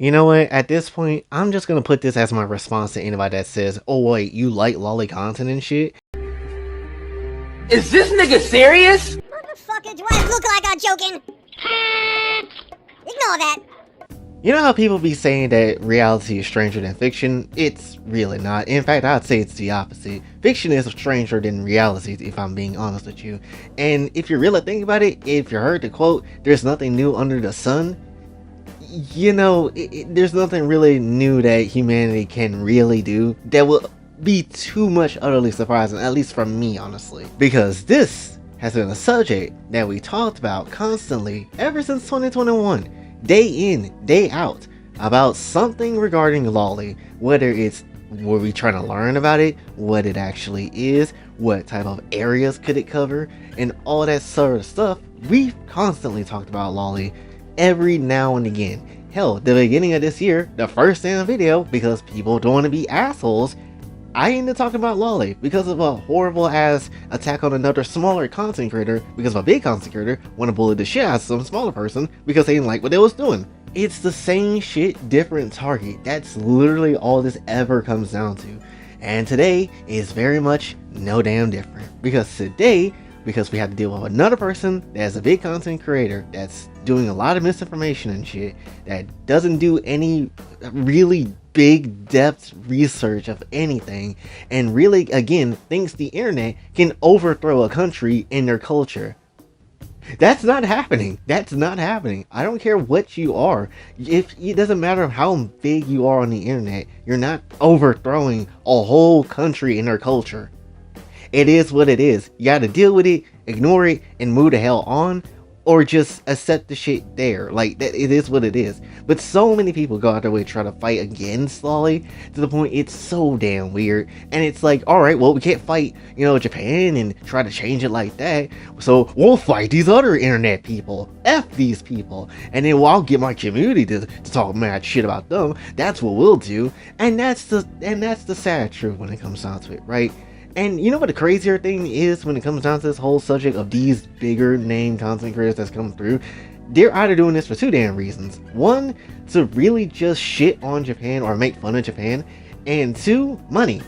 You know what? At this point, I'm just gonna put this as my response to anybody that says, "Oh wait, you like lolly content and shit." Is this nigga serious? Motherfucker, do I look like I'm joking? Ignore that. You know how people be saying that reality is stranger than fiction? It's really not. In fact, I'd say it's the opposite. Fiction is stranger than reality, if I'm being honest with you. And if you really think about it, if you heard the quote, "There's nothing new under the sun," you know, there's nothing really new that humanity can really do that will be too much utterly surprising, at least for me, honestly. Because this has been a subject that we talked about constantly ever since 2021. Day in, day out, about something regarding lolly, whether it's were we trying to learn about it, what it actually is, what type of areas could it cover, and all that sort of stuff. We've constantly talked about lolly every now and again. Hell, the beginning of this year, the first damn video, because people don't want to be assholes, I ended up talking about lolly because of a horrible ass attack on another smaller content creator, because of a big content creator want to bully the shit out of some smaller person because they didn't like what they was doing. It's the same shit, different target. That's literally all this ever comes down to. And today is very much no damn different, because today, because we have to deal with another person that's a big content creator that's doing a lot of misinformation and shit, that doesn't do any really big depth research of anything, and really again thinks the internet can overthrow a country and their culture. That's not happening. That's not happening. I don't care what you are. If it doesn't matter how big you are on the internet, you're not overthrowing a whole country and their culture. It is what it is. You gotta deal with it, ignore it, and move the hell on, or just accept the shit there. Like, that, it is what it is. But so many people go out their way to try to fight against lolly, to the point it's so damn weird. And it's like, alright, well, we can't fight, you know, Japan and try to change it like that, so we'll fight these other internet people. F these people. And then, well, I'll get my community to talk mad shit about them. That's what we'll do. And that's the sad truth when it comes down to it, right? And you know what the crazier thing is when it comes down to this whole subject of these bigger name content creators that's come through? They're either doing this for two damn reasons. One, to really just shit on Japan or make fun of Japan. And two, money.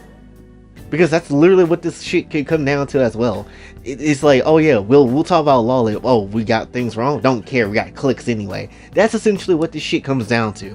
Because that's literally what this shit could come down to as well. It's like, oh yeah, we'll talk about lolly. Oh, we got things wrong? Don't care, we got clicks anyway. That's essentially what this shit comes down to.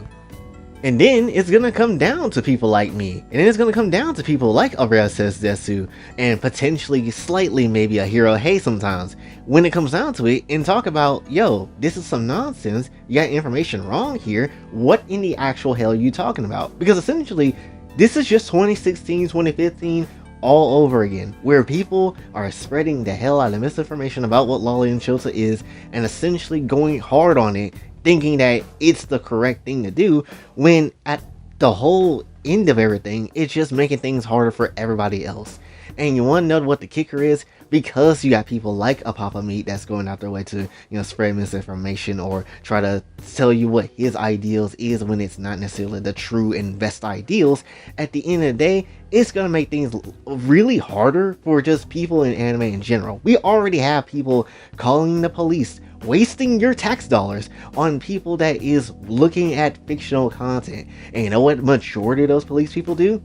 And then it's gonna come down to people like me, and then it's gonna come down to people like Aurel Says Desu, and potentially slightly maybe a Hero Hey sometimes, when it comes down to it, and talk about, yo, this is some nonsense, you got information wrong here, what in the actual hell are you talking about? Because essentially, this is just 2016, 2015, all over again, where people are spreading the hell out of misinformation about what lolly and Shota is, and essentially going hard on it, thinking that it's the correct thing to do, when at the whole end of everything, it's just making things harder for everybody else. And you want to know what the kicker is? Because you got people like a Papa Meat that's going out their way to, you know, spread misinformation or try to tell you what his ideals is when it's not necessarily the true and best ideals. At the end of the day, it's gonna make things really harder for just people in anime in general. We already have people calling the police, wasting your tax dollars on people that is looking at fictional content. And you know what majority of those police people do?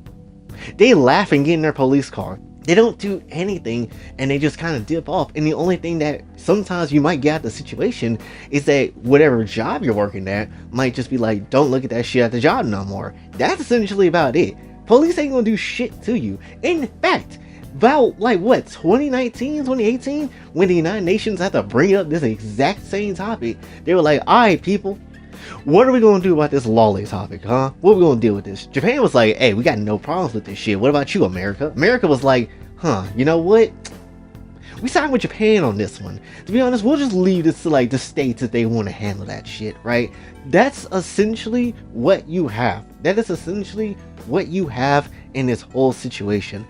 They laugh and get in their police car. They don't do anything, and they just kind of dip off. And the only thing that sometimes you might get out of the situation is that whatever job you're working at might just be like, don't look at that shit at the job no more. That's essentially about it. Police ain't gonna do shit to you. In fact, about like what, 2019, 2018, when the United Nations had to bring up this exact same topic, they were like, alright people, what are we gonna do about this lolly topic, huh? What are we gonna deal with this? Japan was like, hey, we got no problems with this shit. What about you, America? America was like, huh, you know what? We signed with Japan on this one. To be honest, we'll just leave this to like the states if they want to handle that shit, right? That's essentially what you have. That is essentially what you have in this whole situation.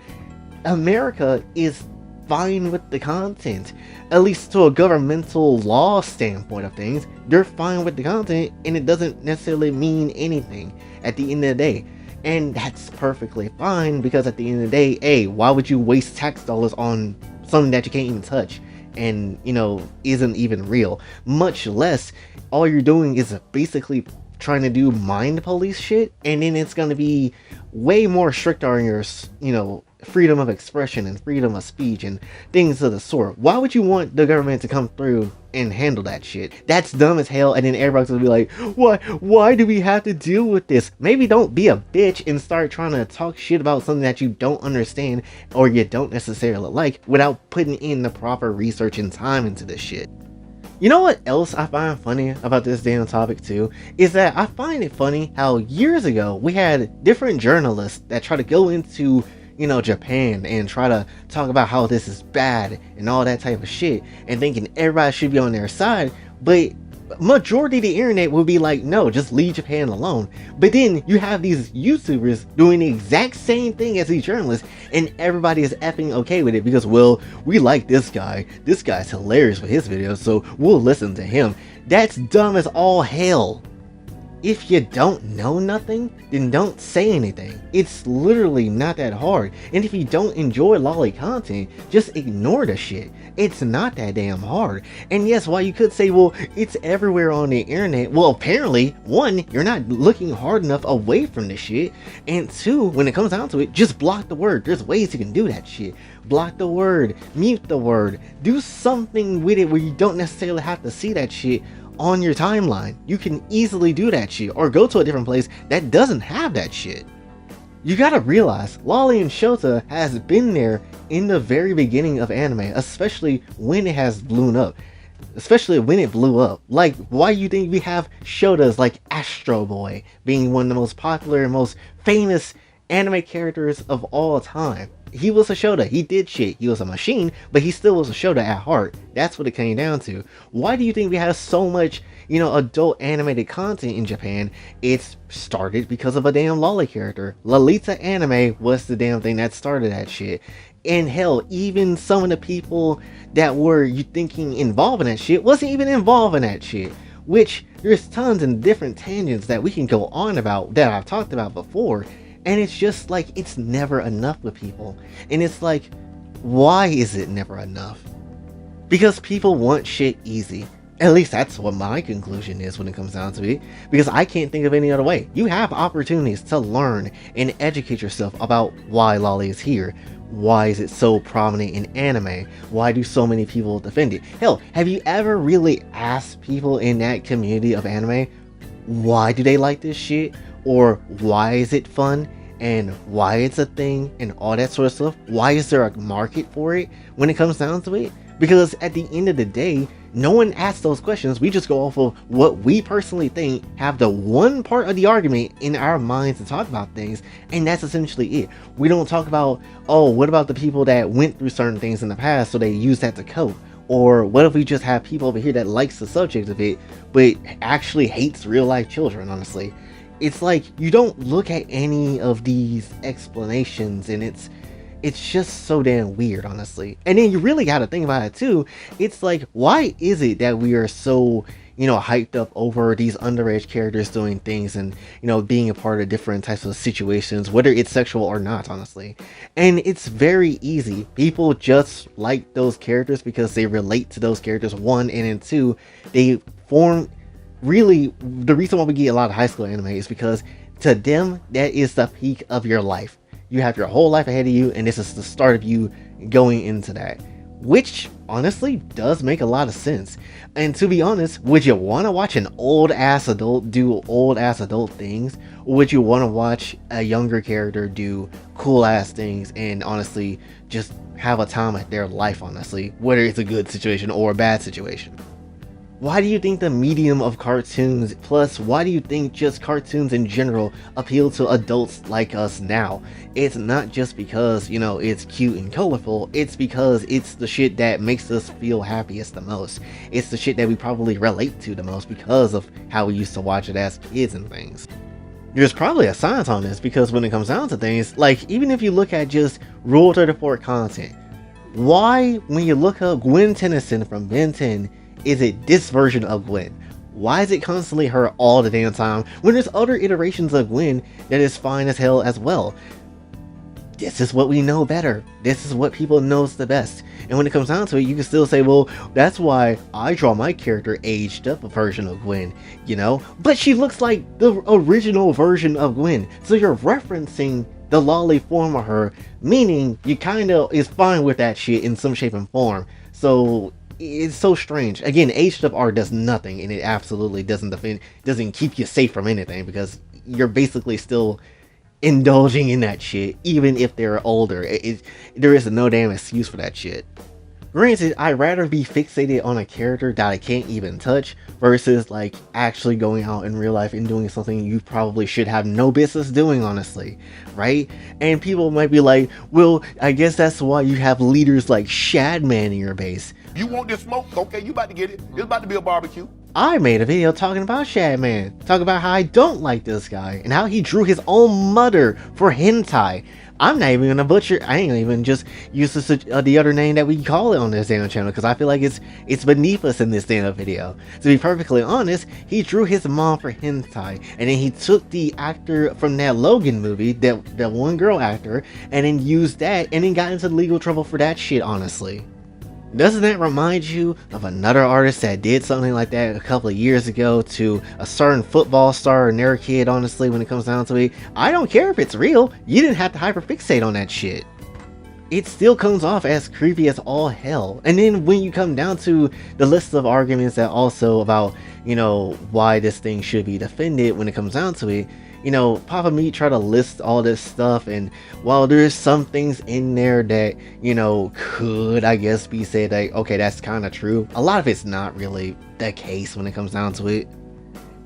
America is fine with the content, at least to a governmental law standpoint of things. They're fine with the content, and it doesn't necessarily mean anything at the end of the day. And that's perfectly fine, because at the end of the day, hey, why would you waste tax dollars on something that you can't even touch and, you know, isn't even real? Much less, all you're doing is basically trying to do mind police shit, and then it's going to be way more strict on your, freedom of expression and freedom of speech and things of the sort. Why would you want the government to come through and handle that shit? That's dumb as hell. And then everybody's gonna be like, why do we have to deal with this? Maybe don't be a bitch and start trying to talk shit about something that you don't understand or you don't necessarily like without putting in the proper research and time into this shit. You know what else I find funny about this damn topic too? Is that I find it funny how years ago we had different journalists that try to go into Japan and try to talk about how this is bad and all that type of shit and thinking everybody should be on their side, but majority of the internet will be like, no, just leave Japan alone. But then you have these YouTubers doing the exact same thing as these journalists and everybody is effing okay with it because, well, we like this guy's hilarious with his videos, so we'll listen to him. That's dumb as all hell. If you don't know nothing, then don't say anything. It's literally not that hard. And if you don't enjoy lolly content, just ignore the shit. It's not that damn hard. And yes, while you could say, well, it's everywhere on the internet, well, apparently, one, you're not looking hard enough away from the shit. And two, when it comes down to it, just block the word. There's ways you can do that shit. Block the word, mute the word, do something with it where you don't necessarily have to see that shit on your timeline. You can easily do that shit or go to a different place that doesn't have that shit. You gotta realize Lolly and Shota has been there in the very beginning of anime, especially when it has blown up. Especially when it blew up. Like, why do you think we have Shotas like Astro Boy being one of the most popular and most famous anime characters of all time? He was a Shota. He did shit. He was a machine, but he still was a Shota at heart. That's what it came down to. Why do you think we have so much, adult animated content in Japan? It's started because of a damn lolly character. Lolita Anime was the damn thing that started that shit. And hell, even some of the people that were involved in that shit wasn't even involved in that shit. Which, there's tons and different tangents that we can go on about that I've talked about before. And it's just like, it's never enough with people. And it's like, why is it never enough? Because people want shit easy. At least that's what my conclusion is when it comes down to it. Because I can't think of any other way. You have opportunities to learn and educate yourself about why lolly is here. Why is it so prominent in anime? Why do so many people defend it? Hell, have you ever really asked people in that community of anime, why do they like this shit? Or why is it fun? And why it's a thing and all that sort of stuff? Why is there a market for it when it comes down to it? Because at the end of the day, no one asks those questions. We just go off of what we personally think have the one part of the argument in our minds to talk about things, and that's essentially it. We don't talk about, oh, what about the people that went through certain things in the past so they use that to cope? Or what if we just have people over here that likes the subject of it but actually hates real life children, honestly? It's like, you don't look at any of these explanations, and it's just so damn weird, honestly. And then you really got to think about it too. It's like, why is it that we are so, hyped up over these underage characters doing things and, being a part of different types of situations, whether it's sexual or not, honestly. And it's very easy. People just like those characters because they relate to those characters, one, and then two, they form. Really, the reason why we get a lot of high school anime is because to them, that is the peak of your life. You have your whole life ahead of you, and this is the start of you going into that. Which, honestly, does make a lot of sense. And to be honest, would you want to watch an old-ass adult do old-ass adult things? Or would you want to watch a younger character do cool-ass things and, honestly, just have a time of their life, honestly? Whether it's a good situation or a bad situation. Why do you think the medium of cartoons, plus why do you think just cartoons in general appeal to adults like us now? It's not just because, it's cute and colorful, it's because it's the shit that makes us feel happiest the most. It's the shit that we probably relate to the most because of how we used to watch it as kids and things. There's probably a science on this, because when it comes down to things, like even if you look at just Rule 34 content, why when you look up Gwen Tennyson from Ben 10, is it this version of Gwen? Why is it constantly her all the damn time when there's other iterations of Gwen that is fine as hell as well? this is what we know better. This is what people knows the best. And when it comes down to it, you can still say, well, that's why I draw my character aged up a version of Gwen, you know? But she looks like the original version of Gwen. So you're referencing the lolly form of her, meaning you kind of is fine with that shit in some shape and form. So it's so strange. Again, aged up art does nothing, and it absolutely doesn't keep you safe from anything, because you're basically still indulging in that shit, even if they're older. There is no damn excuse for that shit. Granted, I'd rather be fixated on a character that I can't even touch versus like actually going out in real life and doing something you probably should have no business doing, honestly, right? And people might be like, well, I guess that's why you have leaders like Shadman in your base. You want this smoke? Okay, you about to get it. It's about to be a barbecue. I made a video talking about Shadman, talking about how I don't like this guy and how he drew his own mother for hentai. I'm not even gonna butcher. I ain't gonna even just use the other name that we call it on this damn channel, because I feel like it's beneath us in this damn video. To be perfectly honest, he drew his mom for hentai, and then he took the actor from that Logan movie, that one girl actor, and then used that, and then got into legal trouble for that shit, honestly. Doesn't that remind you of another artist that did something like that a couple of years ago to a certain football star and their kid? Honestly, when it comes down to it, I don't care if it's real. You didn't have to hyperfixate on that shit. It still comes off as creepy as all hell. And then when you come down to the list of arguments that also about, you know, why this thing should be defended, when it comes down to it, you know, Papa Meat try to list all this stuff, and while there's some things in there that, you know, could, I guess, be said like, okay, that's kind of true, a lot of it's not really the case when it comes down to it.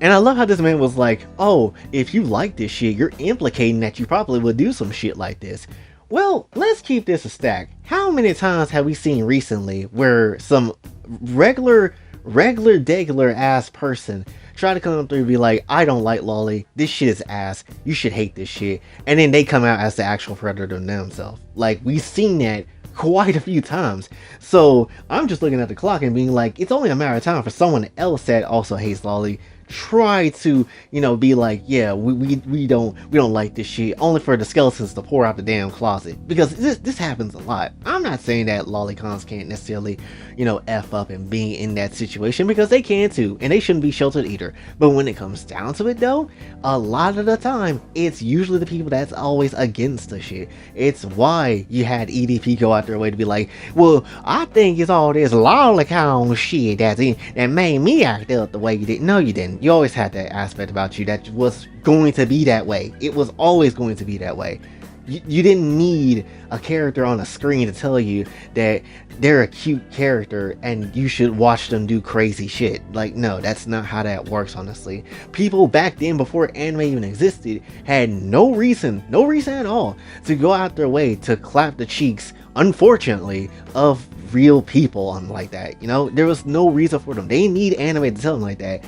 And I love how this man was like, oh, if you like this shit, you're implicating that you probably would do some shit like this. Well, let's keep this a stack. How many times have we seen recently where some regular degular ass person try to come up through and be like, I don't like lolly, this shit is ass, you should hate this shit, and then they come out as the actual predator themselves? Like, we've seen that quite a few times. So I'm just looking at the clock and being like, it's only a matter of time for someone else that also hates lolly try to, you know, be like, yeah, we don't like this shit, only for the skeletons to pour out the damn closet. Because this happens a lot. I'm not saying that lolicons can't necessarily, you know, F up and be in that situation, because they can too, and they shouldn't be sheltered either. But when it comes down to it though, a lot of the time, it's usually the people that's always against the shit. It's why you had EDP go out their way to be like, well, I think it's all this lolicon shit that made me act up the way you did. No, you didn't. You always had that aspect about you that was going to be that way. It was always going to be that way. You didn't need a character on a screen to tell you that they're a cute character and you should watch them do crazy shit. Like, no, that's not how that works, honestly. People back then, before anime even existed, had no reason at all to go out their way to clap the cheeks, unfortunately, of real people like that. You know, there was no reason for them. They didn't need anime to tell them like that.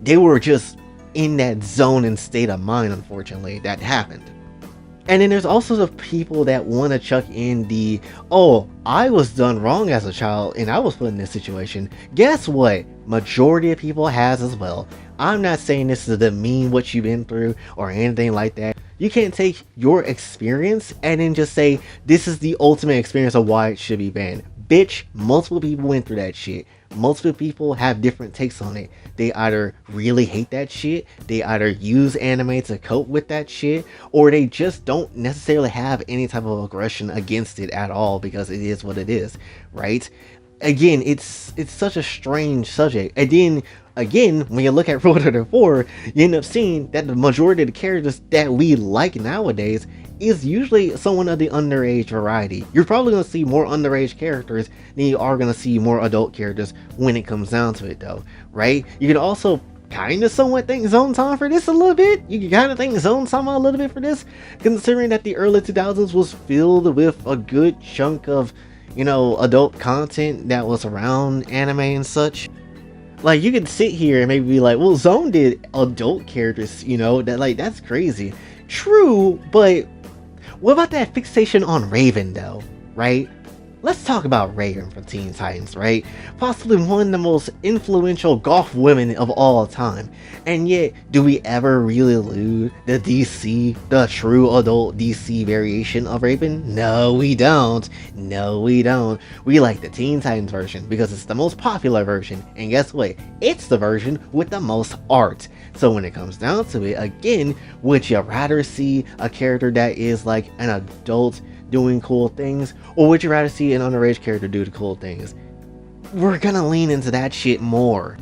They were just in that zone and state of mind, unfortunately, that happened. And then there's also the people that want to chuck in the, oh, I was done wrong as a child and I was put in this situation. Guess what? Majority of people has as well. I'm not saying this is to demean what you've been through or anything like that. You can't take your experience and then just say, this is the ultimate experience of why it should be banned. Bitch, multiple people went through that shit. Multiple people have different takes on it. They either really hate that shit, they either use anime to cope with that shit, or they just don't necessarily have any type of aggression against it at all, because it is what it is, right? Again, it's such a strange subject. And then again, when you look at Rule 34, you end up seeing that the majority of the characters that we like nowadays is usually someone of the underage variety. You're probably going to see more underage characters than you are going to see more adult characters when it comes down to it though, right? You can also kind of somewhat thank Zone Time for this a little bit. You can kind of thank Zone Time a little bit for this, considering that the early 2000s was filled with a good chunk of, you know, adult content that was around anime and such. Like, you could sit here and maybe be like, well, Zone did adult characters, you know, that, like, that's crazy. True, but what about that fixation on Raven though, right? let's talk about Reagan from Teen Titans, right? Possibly one of the most influential golf women of all time. And yet, do we ever really lose the DC, the true adult DC variation of Raven? No, we don't. No, we don't. We like the Teen Titans version because it's the most popular version. And guess what? It's the version with the most art. So when it comes down to it, again, would you rather see a character that is like an adult doing cool things, or would you rather see an underage character do the cool things? We're gonna lean into that shit more.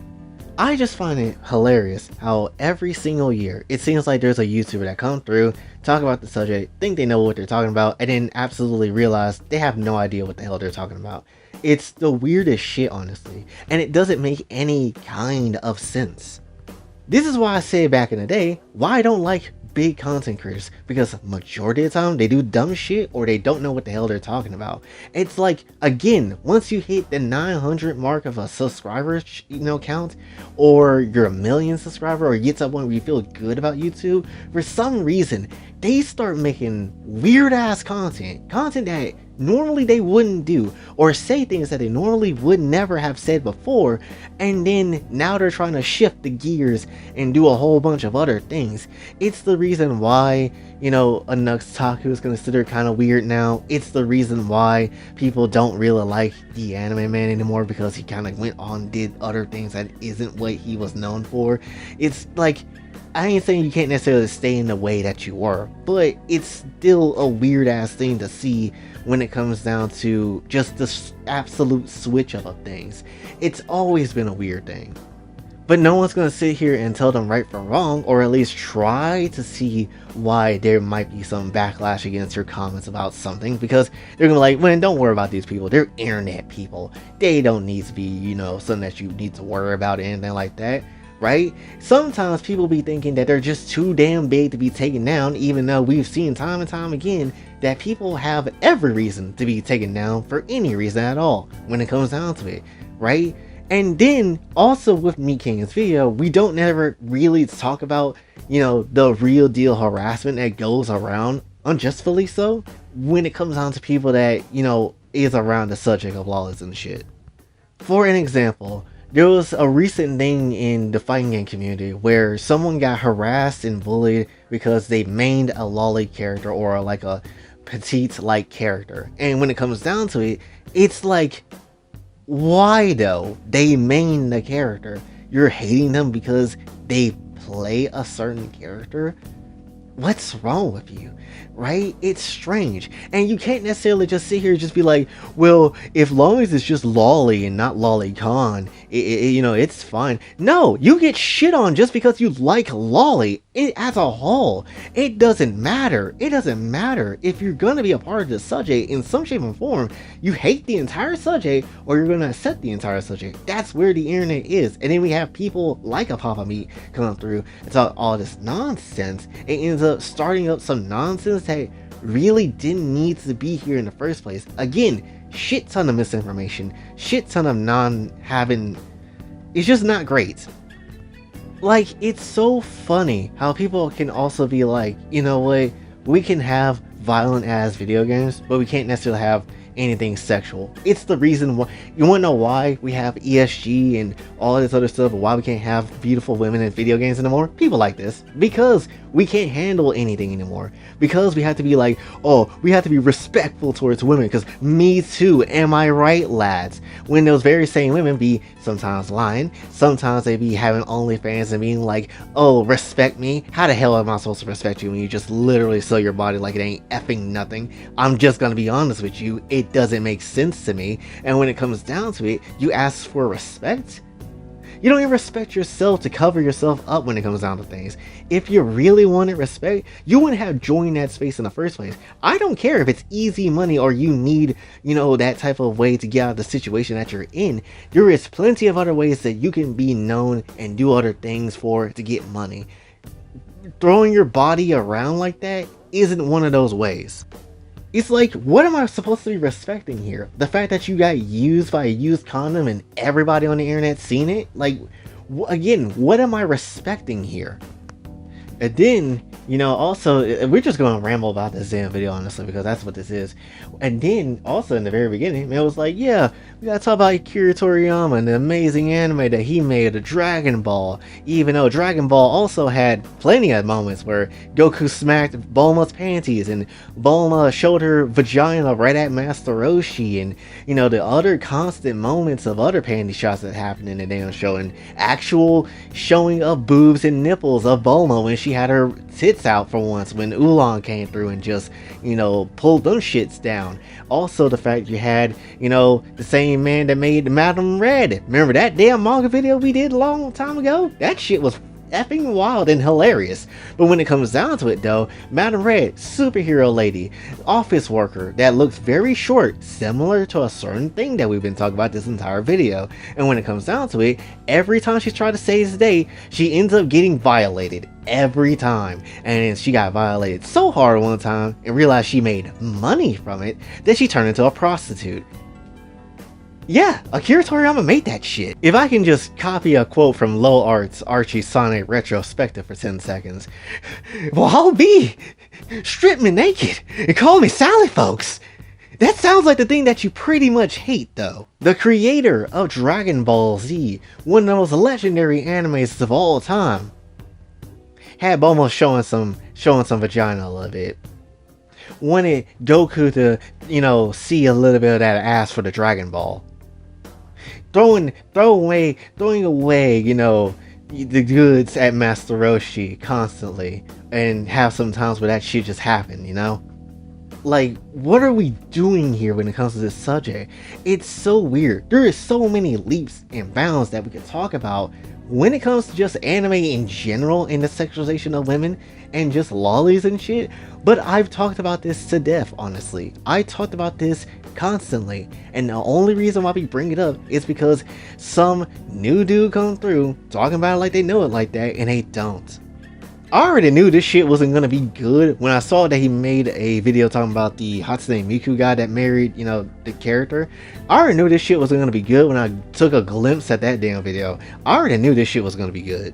I just find it hilarious how every single year it seems like there's a YouTuber that comes through, talk about the subject, think they know what they're talking about, and then absolutely realize they have no idea what the hell they're talking about. It's the weirdest shit, honestly, and it doesn't make any kind of sense. This is why I said back in the day, why I don't like big content creators, because majority of the time they do dumb shit or they don't know what the hell they're talking about. It's like, again, once you hit the 900 mark of a subscriber count, or you're a million subscriber, or you get to a point where you feel good about YouTube, for some reason they start making weird ass content that normally they wouldn't do, or say things that they normally would never have said before, and then now they're trying to shift the gears and do a whole bunch of other things. It's the reason why, a Nuxtaku is considered kind of weird now. It's the reason why people don't really like the Anime Man anymore, because he kind of went on, did other things that isn't what he was known for. It's like, I ain't saying you can't necessarily stay in the way that you were, but it's still a weird ass thing to see when it comes down to just the absolute switch up of things. It's always been a weird thing. But no one's going to sit here and tell them right from wrong, or at least try to see why there might be some backlash against your comments about something, because they're going to be like, man, don't worry about these people. They're internet people. They don't need to be, something that you need to worry about, anything like that. Right? Sometimes people be thinking that they're just too damn big to be taken down, even though we've seen time and time again that people have every reason to be taken down for any reason at all when it comes down to it, right? And then also with Meat King's video, we don't never really talk about, the real deal harassment that goes around, unjustly so, when it comes down to people that, is around the subject of lawless and shit. For an example, there was a recent thing in the fighting game community where someone got harassed and bullied because they mained a lolly character, or like a petite like character. And when it comes down to it, it's like, why though? They main the character. You're hating them because they play a certain character? What's wrong with you? Right? It's strange. And you can't necessarily just sit here and just be like, well, if long as it's just Lolly and not Lolicon, it's fine. No, you get shit on just because you like Lolly as a whole. It doesn't matter. It doesn't matter if you're going to be a part of the subject in some shape or form. You hate the entire subject, or you're going to accept the entire subject. That's where the internet is. And then we have people like a Papa Meat come through and talk all this nonsense. It ends up starting up some nonsense that really didn't need to be here in the first place. Again, shit ton of misinformation, shit ton of it's just not great. Like, it's so funny how people can also be like, what, we can have violent ass video games, but we can't necessarily have anything sexual. It's the reason why. You want to know why we have ESG and all this other stuff, and why we can't have beautiful women in video games anymore? People like this. Because we can't handle anything anymore. Because we have to be like, oh, we have to be respectful towards women, because me too, am I right, lads? When those very same women be sometimes lying, sometimes they be having OnlyFans and being like, oh, respect me? How the hell am I supposed to respect you when you just literally sell your body like it ain't effing nothing? I'm just gonna be honest with you, it doesn't make sense to me. And when it comes down to it, you ask for respect? You don't even respect yourself to cover yourself up when it comes down to things. If you really wanted respect, you wouldn't have joined that space in the first place. I don't care if it's easy money or you need, that type of way to get out of the situation that you're in. There is plenty of other ways that you can be known and do other things to get money. Throwing your body around like that isn't one of those ways. It's like, what am I supposed to be respecting here? The fact that you got used by a used condom and everybody on the internet seen it? Like, again, what am I respecting here? And then You know, also, we're just going to ramble about this damn video, honestly, because that's what this is. And then, also in the very beginning, it was like, yeah, we gotta talk about Akira Toriyama and the amazing anime that he made, of Dragon Ball. Even though Dragon Ball also had plenty of moments where Goku smacked Bulma's panties, and Bulma showed her vagina right at Master Roshi, and, you know, the other constant moments of other panty shots that happened in the damn show, and actual showing of boobs and nipples of Bulma when she had her tits out for once, when Oolong came through and just, you know, pulled those shits down. Also the fact you had, you know, the same man that made Madame Red. Remember that damn manga video we did a long time ago? That shit was effing wild and hilarious. But when it comes down to it though, Madame Red, superhero lady, office worker that looks very short, similar to a certain thing that we've been talking about this entire video. And when it comes down to it, every time she's trying to save the day, she ends up getting violated. Every time. And she got violated so hard one time and realized she made money from it that she turned into a prostitute. Yeah, Akira Toriyama made that shit. If I can just copy a quote from Low Art's Archie Sonic retrospective for 10 seconds. Well, I'll be. Strip me naked and call me Sally, folks. That sounds like the thing that you pretty much hate, though. The creator of Dragon Ball Z, one of the most legendary animes of all time, had Bulma showing some vagina a little bit. Wanted Goku to, you know, see a little bit of that ass for the Dragon Ball. Throwing away, you know, the goods at Master Roshi constantly, and have some times where that shit just happened, you know? Like, what are we doing here when it comes to this subject? It's so weird. There is so many leaps and bounds that we could talk about when it comes to just anime in general and the sexualization of women and just lollies and shit. But I've talked about this to death, honestly. I talked about this constantly, and the only reason why we bring it up is because some new dude come through talking about it like they know it like that, and they don't. I already knew this shit wasn't gonna be good when I saw that he made a video talking about the Hatsune Miku guy that married, you know, the character. I already knew this shit wasn't gonna be good when I took a glimpse at that damn video. I already knew this shit was gonna be good.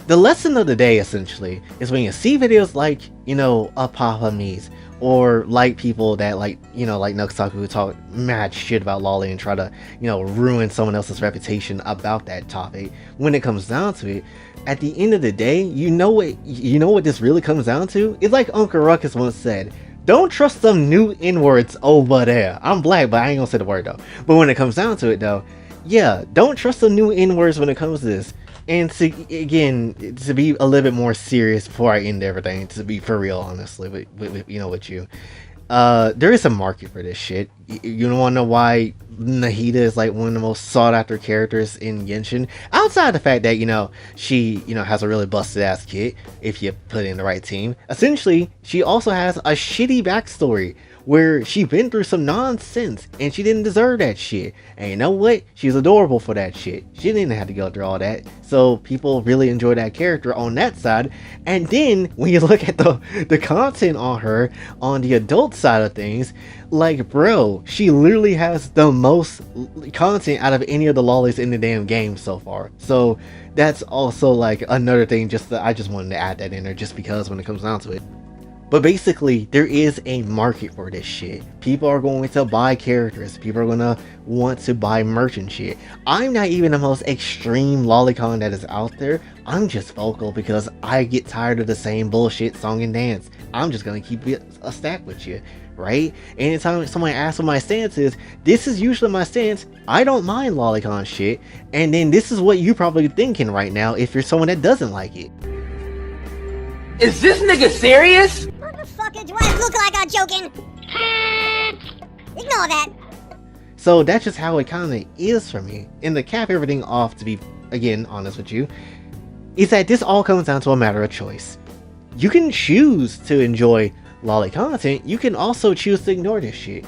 The lesson of the day, essentially, is when you see videos like, you know, a Papa Me's, or like people that like, you know, like Nuxtaku, who talk mad shit about lolly and try to, you know, ruin someone else's reputation about that topic. When it comes down to it, at the end of the day, you know what this really comes down to? It's like Uncle Ruckus once said, don't trust some new N-words over there. I'm black, but I ain't gonna say the word though. But when it comes down to it though, yeah, don't trust some new N-words when it comes to this. And to be a little bit more serious before I end everything, to be for real, honestly, with you know, with you, there is a market for this shit. You don't want to know why Nahida is like one of the most sought after characters in Genshin, outside the fact that, you know, she, you know, has a really busted ass kit if you put in the right team. Essentially, she also has a shitty backstory where she been through some nonsense and she didn't deserve that shit. And you know what? She's adorable for that shit. She didn't have to go through all that. So people really enjoy that character on that side. And then when you look at the content on her on the adult side of things, like, bro, she literally has the most content out of any of the lollies in the damn game so far. So that's also like another thing, just that I just wanted to add that in there just because when it comes down to it. But basically, there is a market for this shit. People are going to buy characters. People are going to want to buy merch and shit. I'm not even the most extreme lolicon that is out there. I'm just vocal because I get tired of the same bullshit song and dance. I'm just going to keep it a stack with you, right? Anytime someone asks what my stance is, this is usually my stance. I don't mind lolicon shit. And then this is what you're probably thinking right now if you're someone that doesn't like it. Is this nigga serious? Motherfucker, do I look like I'm joking? Ignore that. So that's just how it kind of is for me. And to cap everything off, to be, again, honest with you, is that this all comes down to a matter of choice. You can choose to enjoy lolly content. You can also choose to ignore this shit.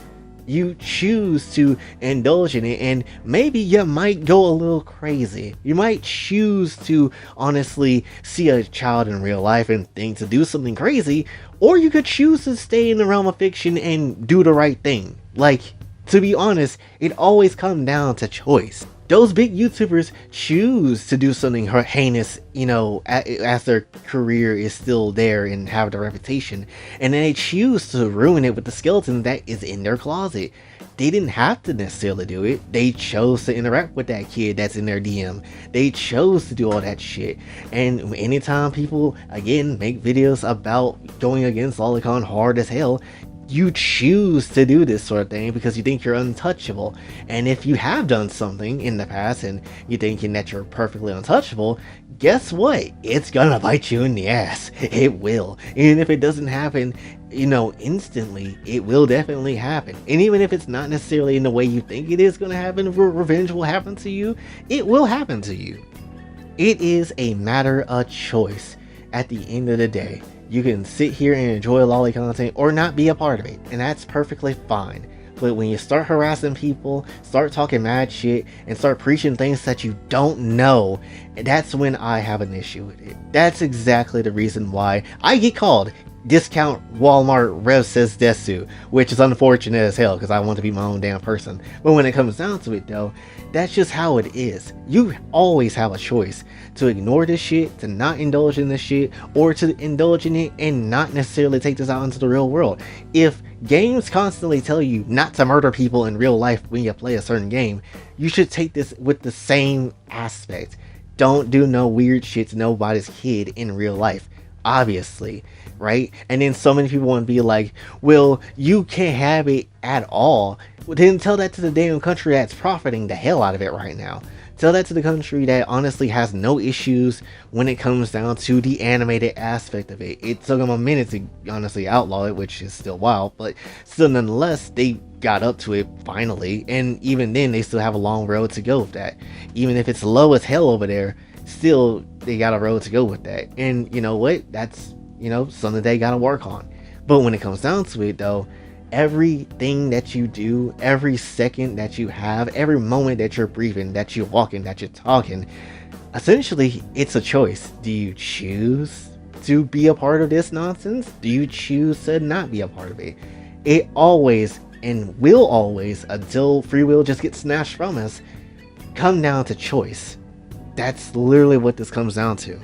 You choose to indulge in it, and maybe you might go a little crazy. You might choose to honestly see a child in real life and think to do something crazy, or you could choose to stay in the realm of fiction and do the right thing. Like, to be honest, it always comes down to choice. those big YouTubers choose to do something heinous, you know, as their career is still there and have the reputation, and then they choose to ruin it with the skeleton that is in their closet. They didn't have to necessarily do it. They chose to interact with that kid that's in their DM. They chose to do all that shit. And anytime people, again, make videos about going against Lolicon hard as hell, you choose to do this sort of thing because you think you're untouchable. And if you have done something in the past and you're thinking that you're perfectly untouchable, guess what? It's gonna bite you in the ass. It will. Even if it doesn't happen, you know, instantly, it will definitely happen. And even if it's not necessarily in the way you think it is gonna happen, revenge will happen to you, it will happen to you. It is a matter of choice at the end of the day. You can sit here and enjoy lolly content or not be a part of it, and that's perfectly fine. But when you start harassing people, start talking mad shit, and start preaching things that you don't know, that's when I have an issue with it. That's exactly the reason why I get called Discount Walmart Rev Says Desu, which is unfortunate as hell because I want to be my own damn person. But when it comes down to it though, that's just how it is. You always have a choice to ignore this shit, to not indulge in this shit, or to indulge in it and not necessarily take this out into the real world. If games constantly tell you not to murder people in real life when you play a certain game, you should take this with the same aspect. Don't do no weird shit to nobody's kid in real life, obviously, right? And then so many people want to be like, well, you can't have it at all. Well, then tell that to the damn country that's profiting the hell out of it right now. Tell that to the country that honestly has no issues when it comes down to the animated aspect of it. It took them a minute to honestly outlaw it, which is still wild, but still nonetheless, they got up to it finally, and even then they still have a long road to go with that. Even if it's low as hell over there, still they got a road to go with that. And you know what? That's, you know, something they gotta work on. But when it comes down to it though, everything that you do, every second that you have, every moment that you're breathing, that you're walking, that you're talking, essentially it's a choice. Do you choose to be a part of this nonsense? Do you choose to not be a part of it? It always and will always, until free will just gets snatched from us, come down to choice. That's literally what this comes down to.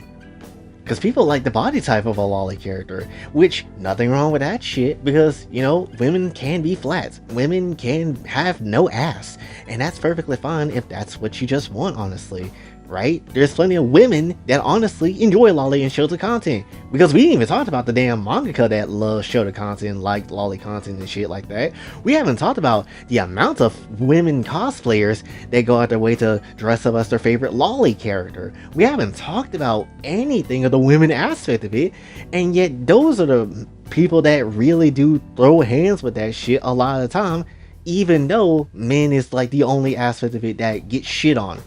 Because people like the body type of a lolly character, which nothing wrong with that shit, because, you know, women can be flat. Women can have no ass, and that's perfectly fine if that's what you just want, honestly. Right? There's plenty of women that honestly enjoy lolly and shota content, because we didn't even talk about the damn mangaka that loves shota content, like lolly content and shit like that. We haven't talked about the amount of women cosplayers that go out their way to dress up as their favorite lolly character. We haven't talked about anything of the women aspect of it, and yet those are the people that really do throw hands with that shit a lot of the time, even though men is like the only aspect of it that gets shit on.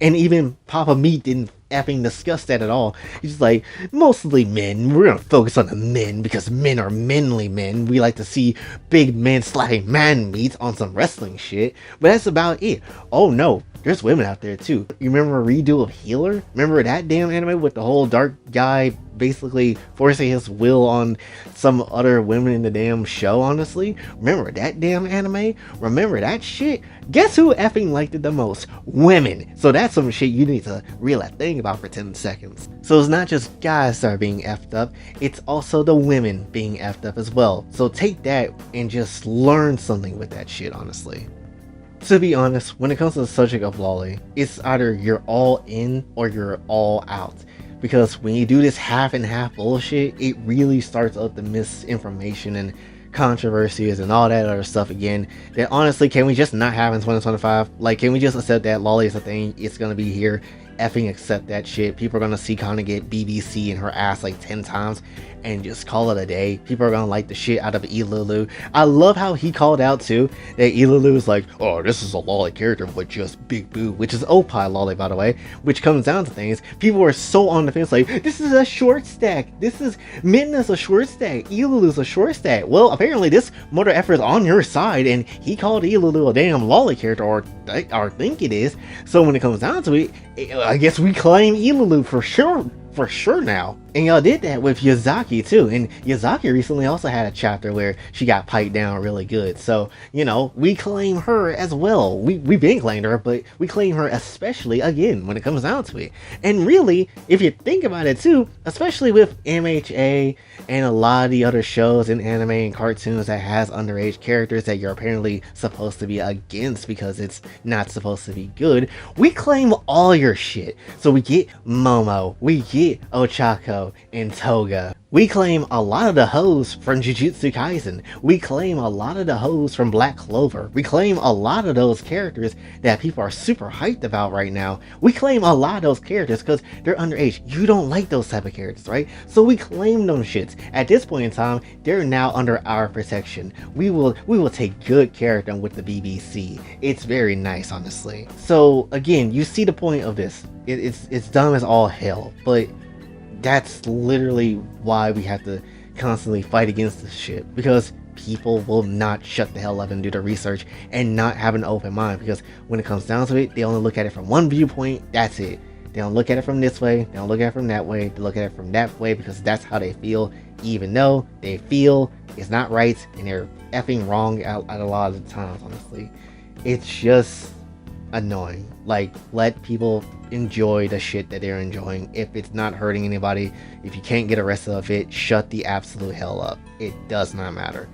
And even Papa Meat didn't effing discuss that at all. He's just like, mostly men. We're gonna focus on the men because men are manly men. We like to see big men slapping man meat on some wrestling shit. But that's about it. Oh no, there's women out there too. You remember a redo of Healer? Remember that damn anime with the whole dark guy basically forcing his will on some other women in the damn show, honestly? Remember that damn anime? Remember that shit? Guess who effing liked it the most? Women. So that's some shit you need to really think about for 10 seconds. So it's not just guys that are being effed up, it's also the women being effed up as well. So take that and just learn something with that shit, honestly. To be honest, when it comes to the subject of lolly, it's either you're all in or you're all out. Because when you do this half and half bullshit, it really starts up the misinformation and controversies and all that other stuff again that honestly, can we just not have in 2025? Like, can we just accept that lolly is a thing? It's gonna be here. Effing accept that shit. People are gonna see Kana get BBC in her ass like 10 times and just call it a day. People are gonna like the shit out of Ilulu. I love how he called out too that Ilulu is like, oh, this is a lolly character but just big boo, which is Opie lolly, by the way. Which comes down to things, people are so on the fence like, this is a short stack, this is Midna's a short stack, Ilulu's a short stack. Well, apparently this motor effort is on your side and he called Ilulu a damn lolly character, or think it is. So when it comes down to it, I guess we claim Ilulu for sure for sure now. And y'all did that with Yazaki too. And Yazaki recently also had a chapter where she got piped down really good. So, we claim her as well. We've been claimed her, but we claim her especially again when it comes down to it. And really, if you think about it too, especially with MHA and a lot of the other shows and anime and cartoons that has underage characters that you're apparently supposed to be against because it's not supposed to be good, we claim all your shit. So we get Momo, we get Ochako and Toga. We claim a lot of the hoes from Jujutsu Kaisen. We claim a lot of the hoes from Black Clover. We claim a lot of those characters that people are super hyped about right now. We claim a lot of those characters because they're underage. You don't like those type of characters, right? So we claim them shits. At this point in time, they're now under our protection. We will take good care of them with the BBC. It's very nice, honestly. So again, you see the point of this. It's dumb as all hell, but that's literally why we have to constantly fight against this shit, because people will not shut the hell up and do the research and not have an open mind, because when it comes down to it, they only look at it from one viewpoint. That's it. They don't look at it from this way, they don't look at it from that way, they look at it from that way because that's how they feel, even though they feel it's not right and they're effing wrong at a lot of the times. Honestly, it's just annoying. Like, let people enjoy the shit that they're enjoying. If it's not hurting anybody, if you can't get arrested of it, shut the absolute hell up. It does not matter.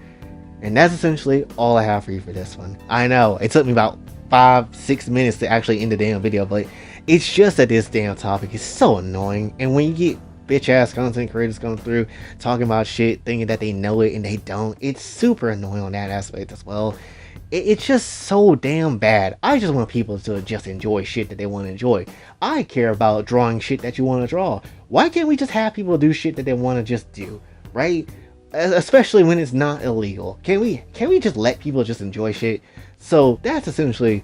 And that's essentially all I have for you for this one. I know it took me about 5-6 minutes to actually end the damn video, but it's just that this damn topic is so annoying. And when you get bitch ass content creators coming through talking about shit thinking that they know it and they don't, it's super annoying on that aspect as well. It's just so damn bad. I just want people to just enjoy shit that they want to enjoy. I care about drawing shit that you want to draw. Why can't we just have people do shit that they want to just do, right? Especially when it's not illegal. Can we just let people just enjoy shit? So that's essentially,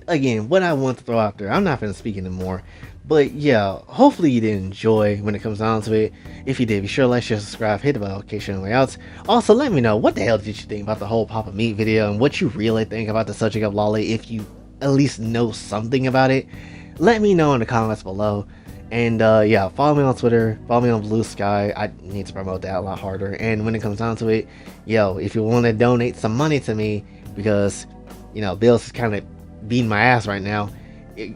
again, what I want to throw out there. I'm not going to speak anymore. But yeah, hopefully you did enjoy when it comes down to it. If you did, be sure to like, share, subscribe, hit the bell notification on the way out. Also, let me know, what the hell did you think about the whole Papa Meat video and what you really think about the subject of Lolly, if you at least know something about it. Let me know in the comments below. And yeah, follow me on Twitter, follow me on Blue Sky. I need to promote that a lot harder. And when it comes down to it, yo, if you want to donate some money to me, because, bills is kind of beating my ass right now,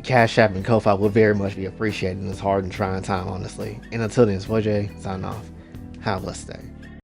Cash App and Ko-Fi would very much be appreciated in this hard and trying time, honestly. And until then, it's Jay, signing off. Have a blessed day.